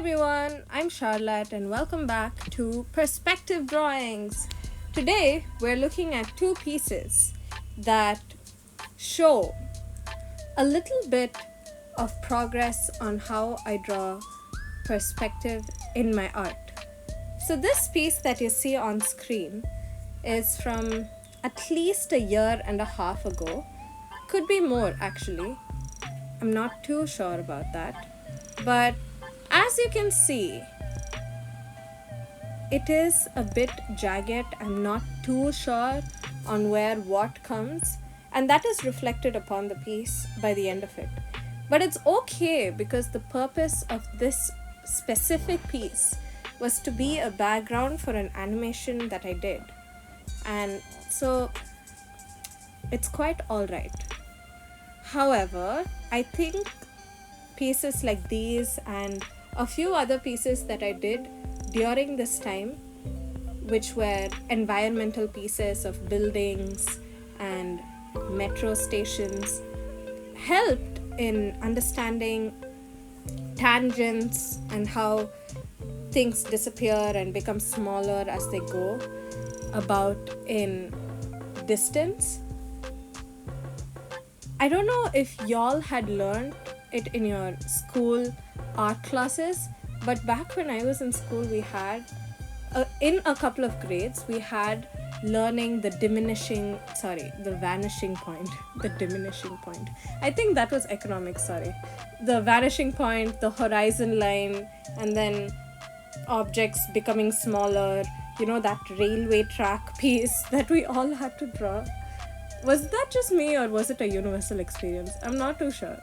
everyone, I'm Charlotte and welcome back to Perspective Drawings. Today we're looking at two pieces that show a little bit of progress on how I draw perspective in my art. So this piece that you see on screen is from at least a year and a half ago. Could be more actually. I'm not too sure about that. But as you can see, it is a bit jagged. I'm not too sure on where what comes, and that is reflected upon the piece by the end of it. But it's okay because the purpose of this specific piece was to be a background for an animation that I did. And so it's quite alright. However, I think pieces like these and a few other pieces that I did during this time, which were environmental pieces of buildings and metro stations, helped in understanding tangents and how things disappear and become smaller as they go about in distance. I don't know if y'all had learned it in your school art classes, but back when I was in school, we had, in a couple of grades, we had learning the vanishing point, the diminishing point. I think that was economics, the vanishing point, the horizon line, and then objects becoming smaller, that railway track piece that we all had to draw. Was that just me or was it a universal experience? I'm not too sure.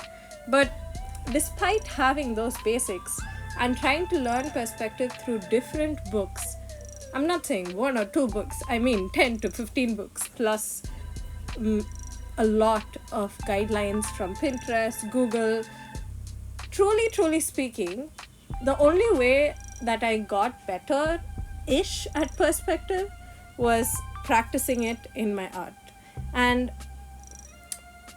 But despite having those basics and trying to learn perspective through different books, I'm not saying one or two books, I mean 10 to 15 books plus a lot of guidelines from Pinterest, Google. Truly speaking, the only way that I got better-ish at perspective was practicing it in my art and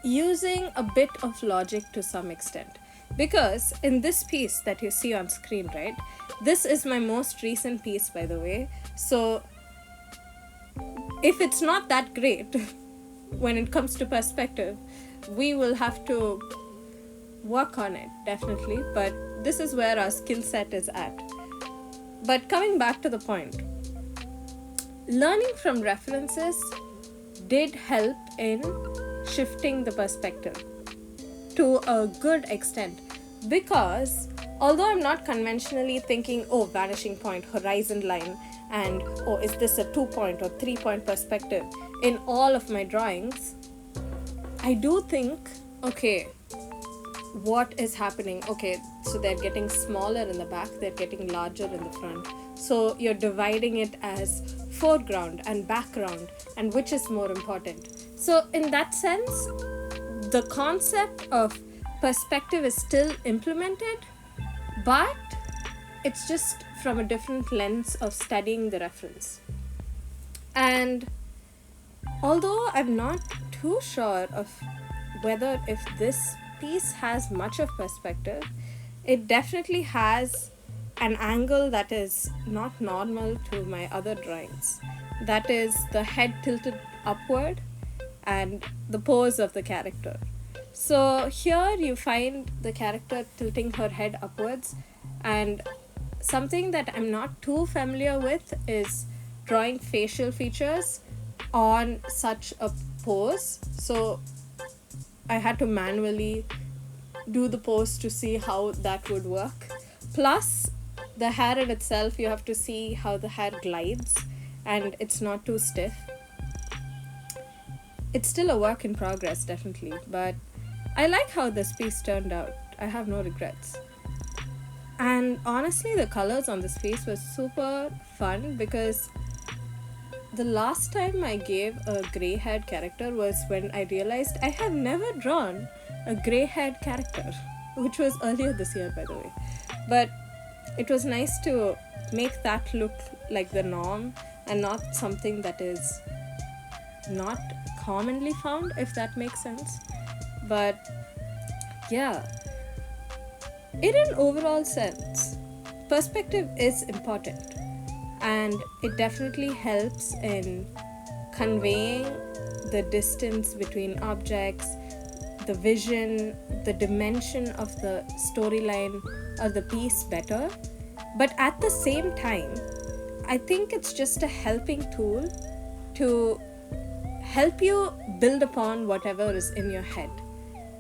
using a bit of logic to some extent. Because in this piece that you see on screen, right, this is my most recent piece, by the way. So if it's not that great when it comes to perspective, we will have to work on it, definitely. But this is where our skill set is at. But coming back to the point, learning from references did help in shifting the perspective to a good extent, because although I'm not conventionally thinking, vanishing point, horizon line, and is this a 2-point or 3-point perspective in all of my drawings, I do think, what is happening? So they're getting smaller in the back, they're getting larger in the front. So you're dividing it as foreground and background, and which is more important. So in that sense, the concept of perspective is still implemented, but it's just from a different lens of studying the reference. And although I'm not too sure of whether if this piece has much of perspective, it definitely has an angle that is not normal to my other drawings. That is the head tilted upward and the pose of the character. So here you find the character tilting her head upwards, and something that I'm not too familiar with is drawing facial features on such a pose. So I had to manually do the pose to see how that would work. Plus, the hair in itself, you have to see how the hair glides and it's not too stiff. It's still a work in progress, definitely, but I like how this piece turned out. I have no regrets. And honestly, the colors on this piece was super fun because the last time I gave a grey-haired character was when I realized I have never drawn a grey-haired character, which was earlier this year, by the way. But it was nice to make that look like the norm and not something that is not commonly found, if that makes sense. But yeah, in an overall sense, perspective is important, and it definitely helps in conveying the distance between objects, the vision, the dimension of the storyline or the piece better. But at the same time, I think it's just a helping tool to help you build upon whatever is in your head.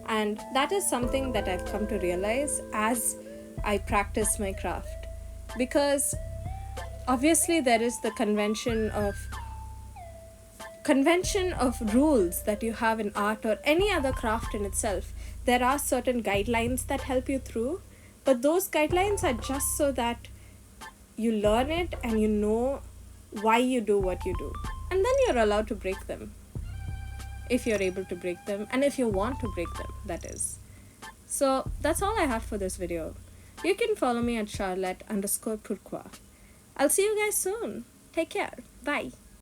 And that is something that I've come to realize as I practice my craft. Because obviously there is the convention of rules that you have in art or any other craft in itself. There are certain guidelines that help you through, but those guidelines are just so that you learn it and you know why you do what you do, and then you're allowed to break them if you're able to break them, and if you want to break them, that is. So that's all I have for this video. You can follow me at Charlotte_Pourquoi. I'll see you guys soon. Take care. Bye.